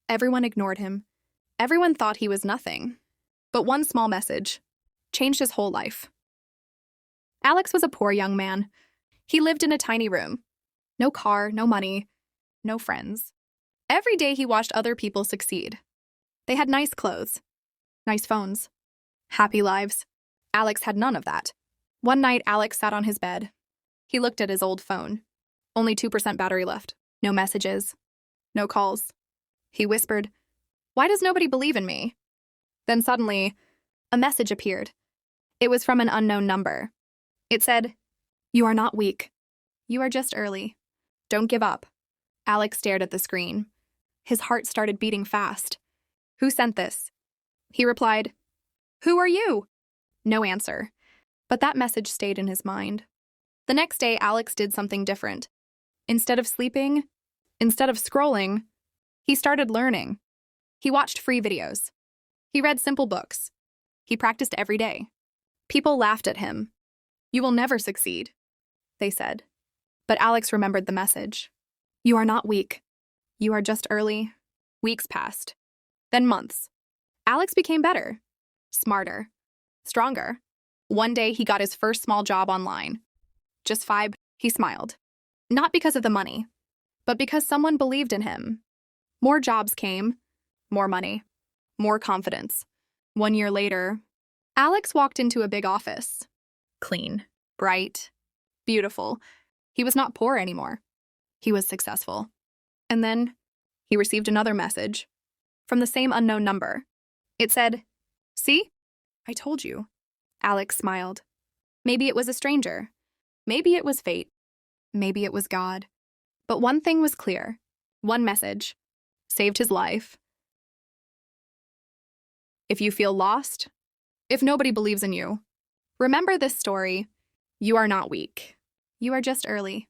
Everyone ignored him. Everyone thought he was nothing. But one small message changed his whole life. Alex was a poor young man. He lived in a tiny room. No car, no money, no friends. Every day he watched other people succeed. They had nice clothes, nice phones, happy lives. Alex had none of that. One night, Alex sat on his bed. He looked at his old phone. Only 2% battery left. No messages. No calls. He whispered, "Why does nobody believe in me?" Then suddenly, a message appeared. It was from an unknown number. It said, "You are not weak. You are just early. Don't give up." Alex stared at the screen. His heart started beating fast. "Who sent this?" He replied, "Who are you?" No answer. But that message stayed in his mind. The next day, Alex did something different. Instead of sleeping, instead of scrolling, he started learning. He watched free videos. He read simple books. He practiced every day. People laughed at him. "You will never succeed," they said. But Alex remembered the message. "You are not weak. You are just early." Weeks passed. Then months. Alex became better, smarter, stronger. One day, he got his first small job online. Just 5, he smiled. Not because of the money, but because someone believed in him. More jobs came, more money, more confidence. 1 year later, Alex walked into a big office. Clean, bright, beautiful. He was not poor anymore. He was successful. And then he received another message from the same unknown number. It said, "See? I told you." Alex smiled. Maybe it was a stranger. Maybe it was fate. Maybe it was God. But one thing was clear. One message saved his life. If you feel lost, if nobody believes in you, remember this story. You are not weak. You are just early.